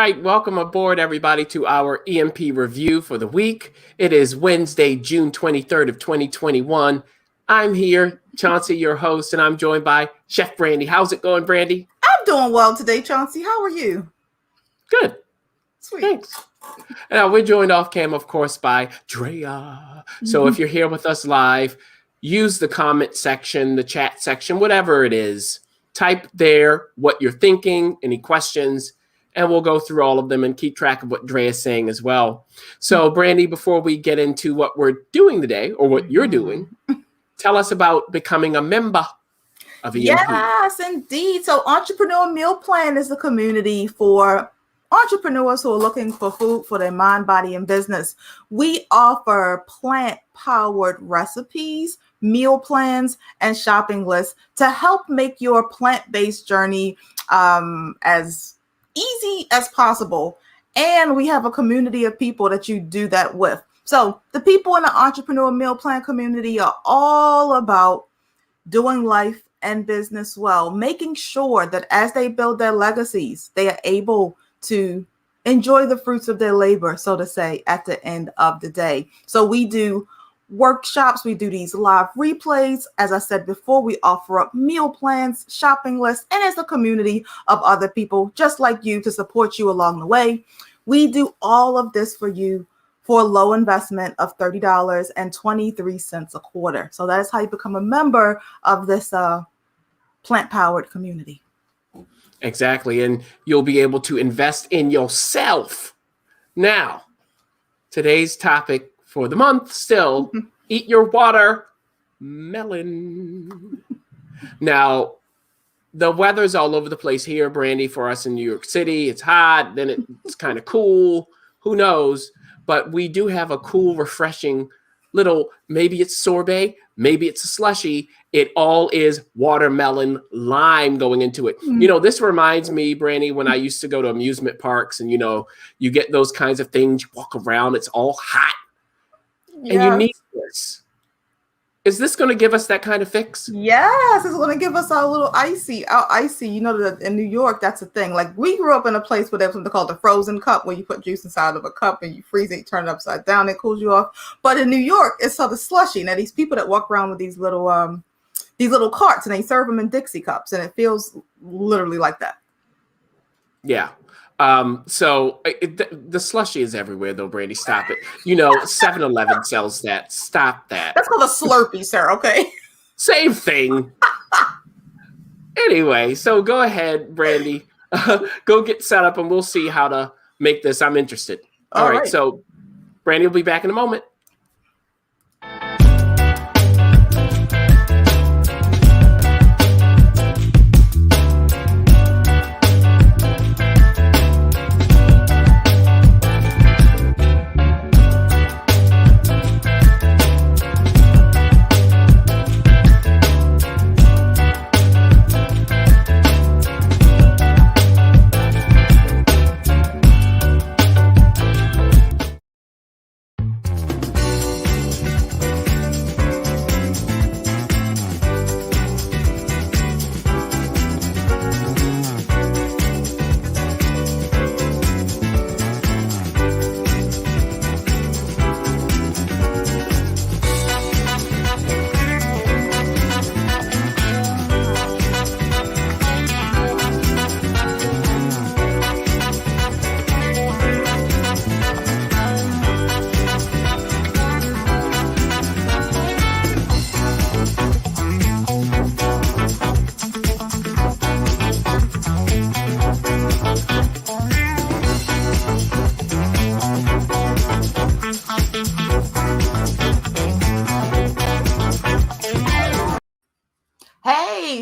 right, welcome aboard, everybody, to our EMP review for the week. It is Wednesday, June 23rd of 2021. I'm here, Chauncey, your host, and I'm joined by Chef Brandy. How's it going, Brandy? I'm doing well today, Chauncey. How are you? Good. Sweet. Thanks. Now, we're joined off cam, of course, by Drea. So if you're here with us live, use the comment section, the chat section, whatever it is. Type there what you're thinking, any questions, and we'll go through all of them and keep track of what Drea is saying as well. So, Brandy, before we get into what we're doing today or what you're doing, tell us about becoming a member of EMP. Yes, indeed. So Entrepreneur Meal Plan is a community for entrepreneurs who are looking for food for their mind, body, and business. We offer plant-powered recipes, meal plans, and shopping lists to help make your plant-based journey as easy as possible. And we have a community of people that you do that with. So the people in the Entrepreneur Meal Plan community are all about doing life and business well, making sure that as they build their legacies, they are able to enjoy the fruits of their labor, so to say, at the end of the day. So we do workshops, we do these live replays. As I said before, we offer up meal plans, shopping lists, and as a community of other people just like you to support you along the way. We do all of this for you for a low investment of $30.23 a quarter. So that is how you become a member of this plant-powered community. Exactly. And you'll be able to invest in yourself. Now, today's topic for the month still, eat your watermelon. Now, the weather's all over the place here, Brandy, for us in New York City. It's hot, then it's kind of cool. Who knows? But we do have a cool, refreshing little, maybe it's sorbet, maybe it's a slushy. It all is watermelon lime going into it. You know, this reminds me, Brandy, when I used to go to amusement parks and, you know, you get those kinds of things, you walk around, it's all hot. Yes. And you need this. Is this going to give us that kind of fix? Yes, it's going to give us our little icy. You know, that in New York, that's a thing. Like, we grew up in a place where there's something called the frozen cup, where you put juice inside of a cup and you freeze it, you turn it upside down, it cools you off. But in New York, it's sort of slushy. Now, these people that walk around with these little carts, and they serve them in Dixie cups, and it feels literally like that. Yeah. So the slushy is everywhere, though, Brandy. Stop it. You know, 7-Eleven sells that. Stop that. That's called a Slurpee, sir. Okay. Same thing. Anyway, so go ahead, Brandy. Go get set up, and we'll see how to make this. I'm interested. All right. So Brandy will be back in a moment.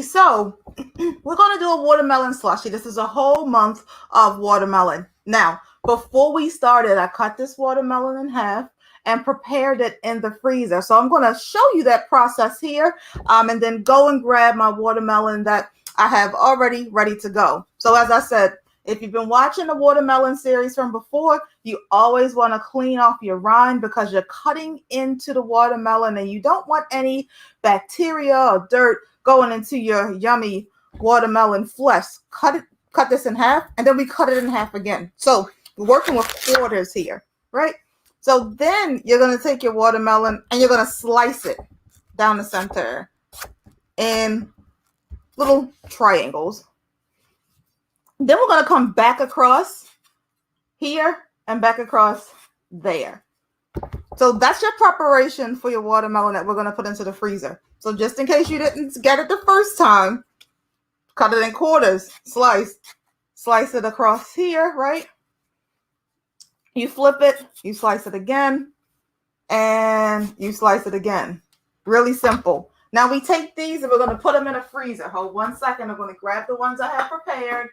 So we're going to do a watermelon slushy. This is a whole month of watermelon. Now, before we started, I cut this watermelon in half and prepared it in the freezer. So I'm going to show you that process here, and then go and grab my watermelon that I have already ready to go. So as I said, if you've been watching the watermelon series from before, you always want to clean off your rind because you're cutting into the watermelon and you don't want any bacteria or dirt going into your yummy watermelon flesh. Cut it cut this in half, and then we cut it in half again. So we're working with quarters here, right? So then you're going to take your watermelon and you're going to slice it down the center in little triangles. Then we're going to come back across here and back across there. So that's your preparation for your watermelon that we're going to put into the freezer. So just in case you didn't get it the first time, cut it in quarters, slice it across here, right? You flip it, you slice it again, and you slice it again. Really simple. Now we take these and we're going to put them in a freezer. Hold 1 second. I'm going to grab the ones I have prepared.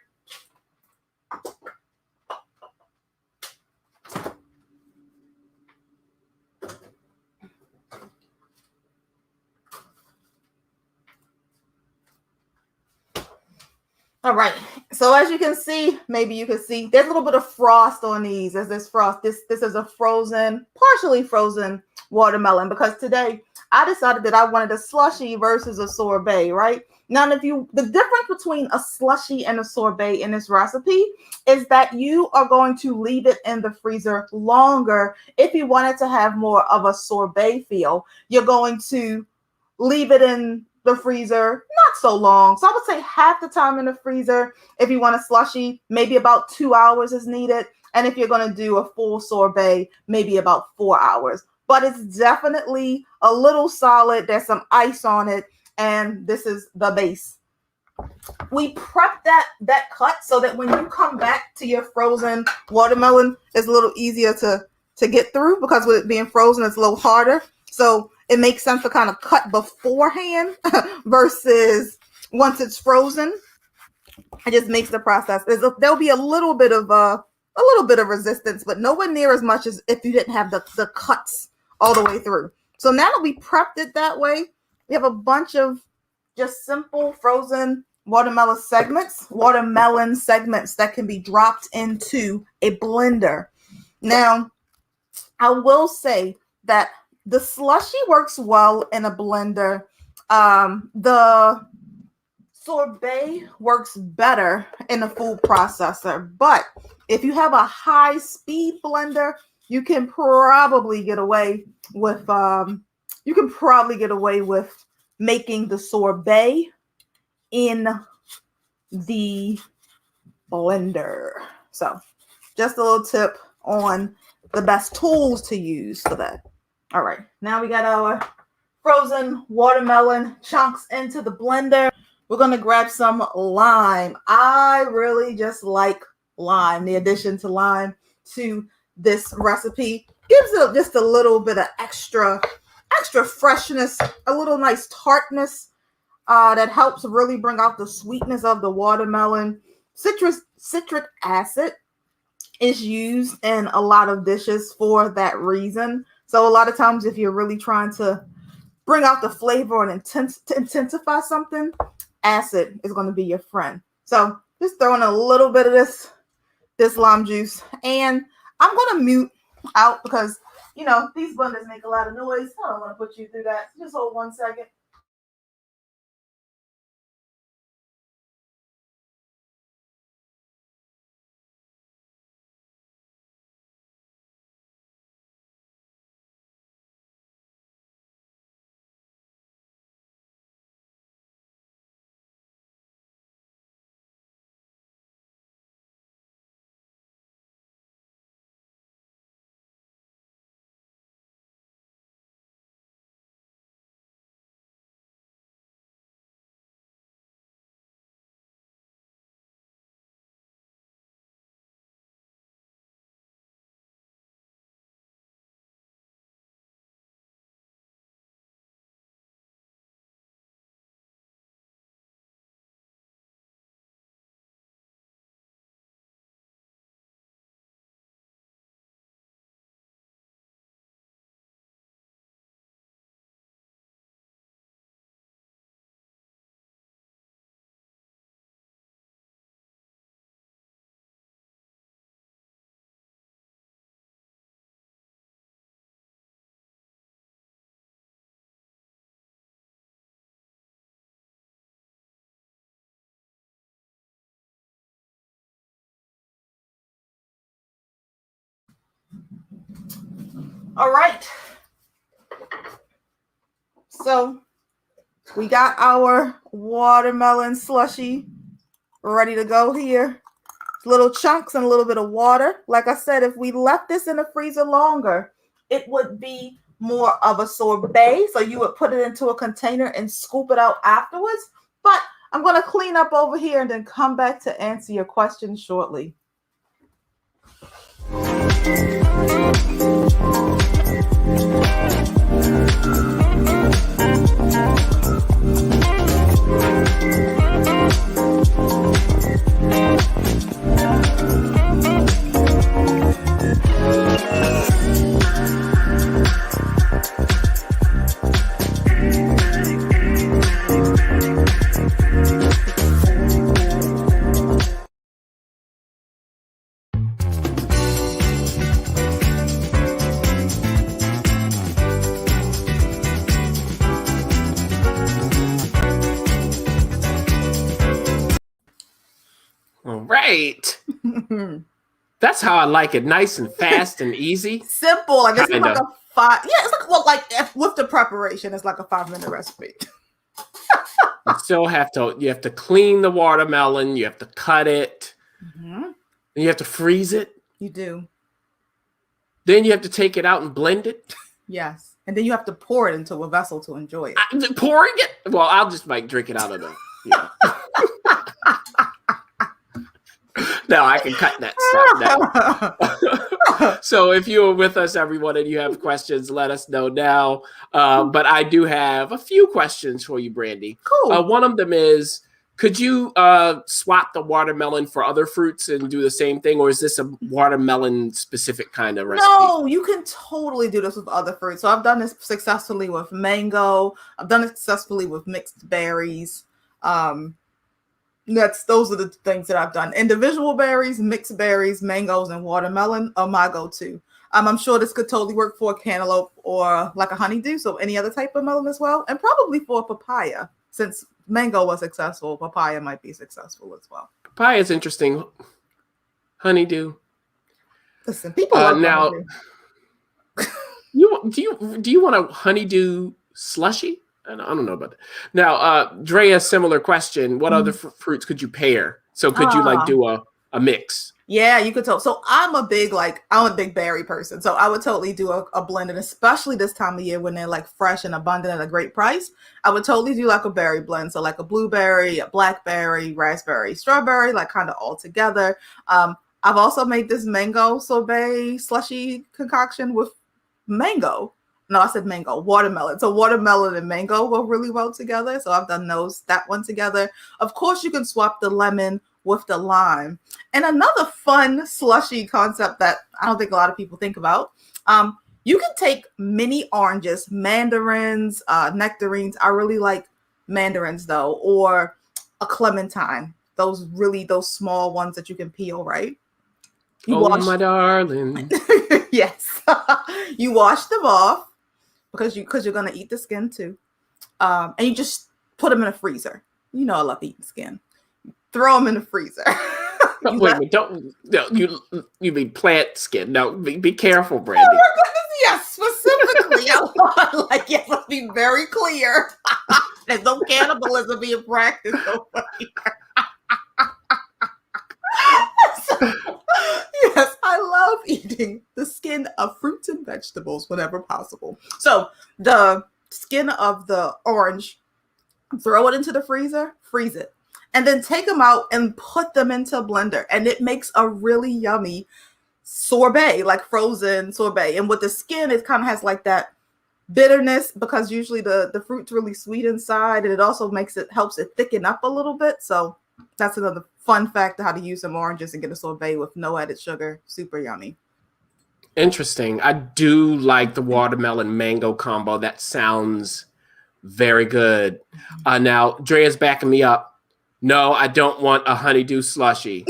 All right. So as you can see, maybe you can see there's a little bit of frost on these. As this frost, this is a frozen, partially frozen watermelon, because today I decided that I wanted a slushy versus a sorbet, right? Now, the difference between a slushy and a sorbet in this recipe is that you are going to leave it in the freezer longer. If you wanted to have more of a sorbet feel, you're going to leave it in the freezer not so long. So I would say half the time in the freezer. If you want a slushy, maybe about 2 hours is needed. And if you're going to do a full sorbet, maybe about 4 hours. But it's definitely a little solid. There's some ice on it. And this is the base. We prep that cut so that when you come back to your frozen watermelon, it's a little easier to get through, because with it being frozen, it's a little harder. So it makes sense to kind of cut beforehand versus once it's frozen. It just makes the process. There'll be a little bit of resistance, but nowhere near as much as if you didn't have the cuts all the way through. So now that we prepped it that way, we have a bunch of just simple frozen watermelon segments that can be dropped into a blender. Now, I will say that the slushy works well in a blender. The sorbet works better in a food processor, but if you have a high-speed blender, you can probably get away with making the sorbet in the blender. So just a little tip on the best tools to use for that. All right, now we got our frozen watermelon chunks into the blender. We're going to grab some lime. I really just like lime. The addition to lime to this recipe gives it just a little bit of extra freshness, a little nice tartness that helps really bring out the sweetness of the watermelon. Citric acid is used in a lot of dishes for that reason. So a lot of times if you're really trying to bring out the flavor and intensify something, acid is going to be your friend. So just throwing a little bit of this lime juice. And I'm going to mute out because, these blenders make a lot of noise. I don't want to put you through that. Just hold 1 second. All right. So we got our watermelon slushy ready to go here. Little chunks and a little bit of water. Like I said, if we left this in the freezer longer, it would be more of a sorbet. So you would put it into a container and scoop it out afterwards. But I'm going to clean up over here and then come back to answer your questions shortly. All right. That's how I like it. Nice and fast and easy. Simple. Like it's like a 5. Yeah, it's like, well, like with the preparation, it's like a 5-minute recipe. You still have to clean the watermelon. You have to cut it. Mm-hmm. And you have to freeze it. You do. Then you have to take it out and blend it. Yes. And then you have to pour it into a vessel to enjoy it. Pouring it? Well, I'll just drink it out of the. Yeah. No, I can cut that stuff now. So if you were with us, everyone, and you have questions, let us know now. But I do have a few questions for you, Brandy. Cool. One of them is, could you swap the watermelon for other fruits and do the same thing? Or is this a watermelon specific kind of recipe? No, you can totally do this with other fruits. So I've done this successfully with mango. I've done it successfully with mixed berries. Those are the things that I've done. Individual berries, mixed berries, mangoes, and watermelon are my go-to. I'm sure this could totally work for a cantaloupe or like a honeydew, so any other type of melon as well, and probably for papaya. Since mango was successful, papaya might be successful as well. Papaya is interesting. Honeydew. Listen, people love now. Do you want a honeydew slushy? I don't know about that. Now, Drea, similar question. What other fruits could you pair? So could you do a mix? Yeah, you could tell. So I'm a big berry person. So I would totally do a blend, and especially this time of year when they're like fresh and abundant at a great price. I would totally do like a berry blend. So like a blueberry, a blackberry, raspberry, strawberry, like kind of all together. I've also made this mango sorbet slushy concoction with mango. No, I said mango, watermelon. So watermelon and mango go really well together. So I've done that one together. Of course, you can swap the lemon with the lime. And another fun slushy concept that I don't think a lot of people think about. You can take mini oranges, mandarins, nectarines. I really like mandarins though, or a clementine. Those small ones that you can peel, right? My darling. Yes. You wash them off. Because you're gonna eat the skin too, and you just put them in a freezer. You know I love eating skin. Throw them in the freezer. Wait, you mean plant skin? No, be careful, Brandy. Oh my goodness, yes, specifically. Yes, let's be very clear. There's no cannibalism being practiced over here. Yes, I love eating the skin of fruits and vegetables whenever possible. So the skin of the orange, throw it into the freezer, freeze it, and then take them out and put them into a blender. And it makes a really yummy sorbet, like frozen sorbet. And with the skin, it kind of has like that bitterness because usually the fruit's really sweet inside, and it also helps it thicken up a little bit. So that's another fun fact of how to use some oranges and get a sorbet with no added sugar. Super yummy. Interesting. I do like the watermelon mango combo. That sounds very good. Now, Drea's backing me up. No, I don't want a honeydew slushy.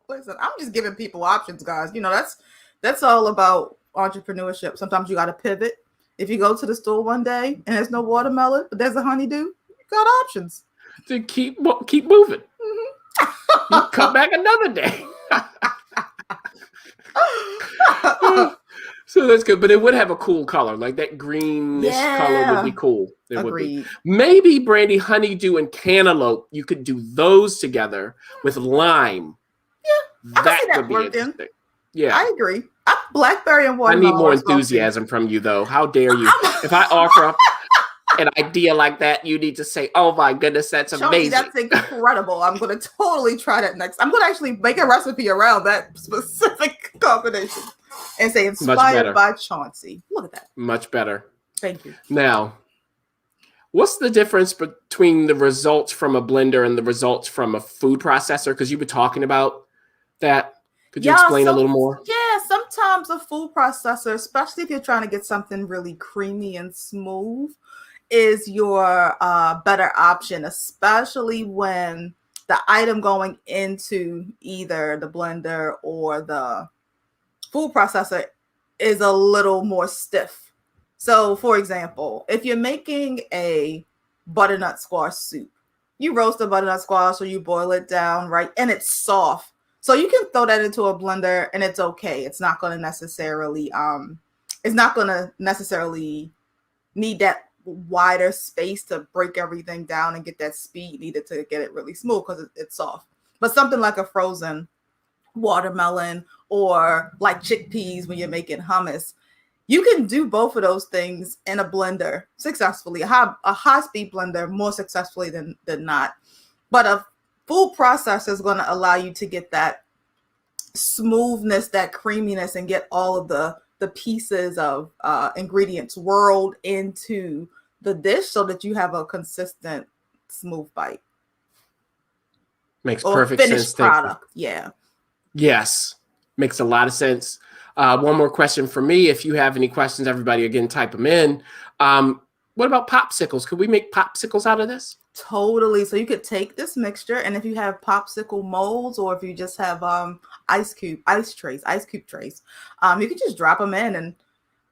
Listen, I'm just giving people options, guys. You know, that's all about entrepreneurship. Sometimes you got to pivot. If you go to the store one day and there's no watermelon, but there's a honeydew, you got options. To keep moving. Mm-hmm. You come back another day. So that's good, but it would have a cool color, like that greenish color would be Yeah. cool. It would be. Agreed. Maybe brandy, honeydew, and cantaloupe. You could do those together with lime. I can see That that would be working. interesting. Yeah. I agree. Blackberry and I watermelon. need more are smoky. enthusiasm from you, though. How dare you? If I offer up an idea like that, you need to say, "Oh my goodness, that's Shoni, amazing." that's incredible. I'm going to totally try that next. I'm going to actually make a recipe around that specific combination and say inspired by Chauncey. Look at that. Much better. Thank you. Now, what's the difference between the results from a blender and the results from a food processor? Because you were talking about that. Could you explain a little more? Yeah, sometimes a food processor, especially if you're trying to get something really creamy and smooth, is your better option, especially when the item going into either the blender or the food processor is a little more stiff. So, for example, if you're making a butternut squash soup, you roast the butternut squash or you boil it down, right? And it's soft. So you can throw that into a blender and it's okay. It's not going to necessarily need that wider space to break everything down and get that speed needed to get it really smooth because it's soft. But something like a frozen watermelon or like chickpeas when you're making hummus, you can do both of those things in a blender successfully. A high-speed blender more successfully than not. But a food processor is going to allow you to get that smoothness, that creaminess, and get all of the pieces of ingredients whirled into the dish so that you have a consistent, smooth bite. Makes perfect sense. Finished product. Yeah. Yes. Makes a lot of sense. One more question for me. If you have any questions, everybody, again, type them in. What about popsicles? Could we make popsicles out of this? Totally. So you could take this mixture, and if you have popsicle molds, or if you just have ice cube trays, you could just drop them in, and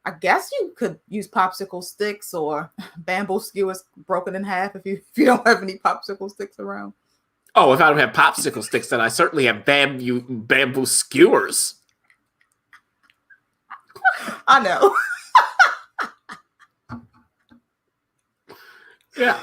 I guess you could use popsicle sticks or bamboo skewers broken in half if you don't have any popsicle sticks around. Oh, if I don't have popsicle sticks, then I certainly have bamboo skewers. I know. Yeah.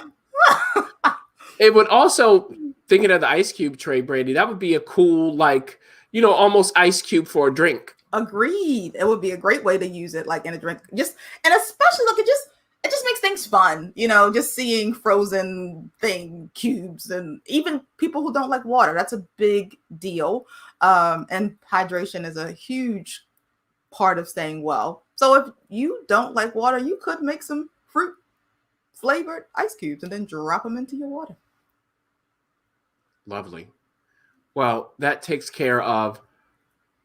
It would also, thinking of the ice cube tray, Brandy, that would be a cool, like, almost ice cube for a drink. Agreed. It would be a great way to use it, like in a drink. And especially look, it just makes things fun, just seeing frozen cubes, and even people who don't like water, that's a big deal. And hydration is a huge part of staying well. So if you don't like water, you could make some fruit flavored ice cubes and then drop them into your water. Lovely. Well, that takes care of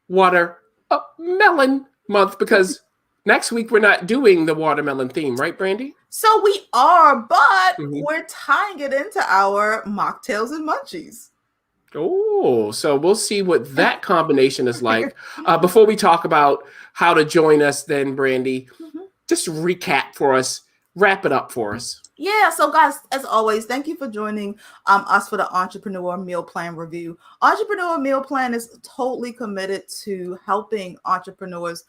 watermelon month, because next week we're not doing the watermelon theme, right, Brandy? So we are, but we're tying it into our mocktails and munchies. Oh, so we'll see what that combination is like. Before we talk about how to join us, then, Brandy, just recap for us, wrap it up for us. Yeah, so guys, as always, thank you for joining us for the Entrepreneur Meal Plan review. Entrepreneur Meal Plan is totally committed to helping entrepreneurs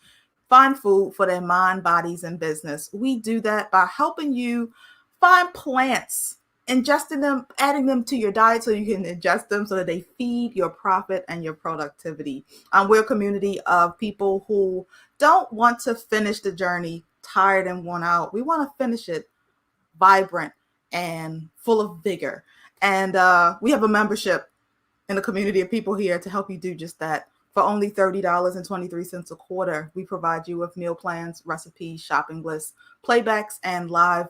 find food for their mind, bodies, and business. We do that by helping you find plants, ingesting them, adding them to your diet so you can ingest them so that they feed your profit and your productivity. We're a community of people who don't want to finish the journey tired and worn out. We want to finish it vibrant and full of vigor. And we have a membership in the community of people here to help you do just that. For only $30.23 a quarter, we provide you with meal plans, recipes, shopping lists, playbacks, and live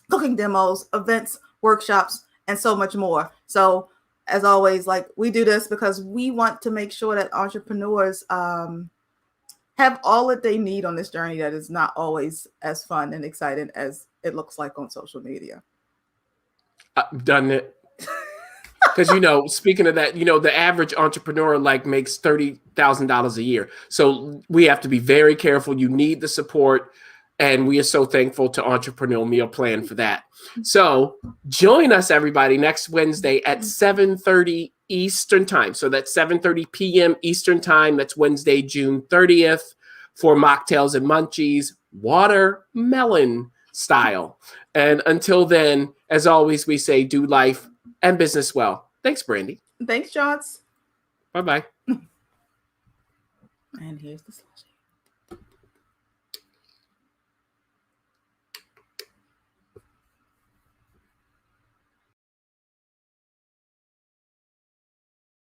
cooking demos, events, workshops, and so much more. So as always, we do this because we want to make sure that entrepreneurs have all that they need on this journey that is not always as fun and exciting as it looks like on social media. I've done it. Because, speaking of that, the average entrepreneur makes $30,000 a year. So we have to be very careful. You need the support. And we are so thankful to Entrepreneur Meal Plan for that. So join us, everybody, next Wednesday at 7:30 Eastern Time. So that's 7:30 p.m. Eastern Time. That's Wednesday, June 30th, for mocktails and munchies, watermelon style. And until then, as always, we say do life and business well. Thanks, Brandy. Thanks, Johns. Bye-bye. And here's the slushy.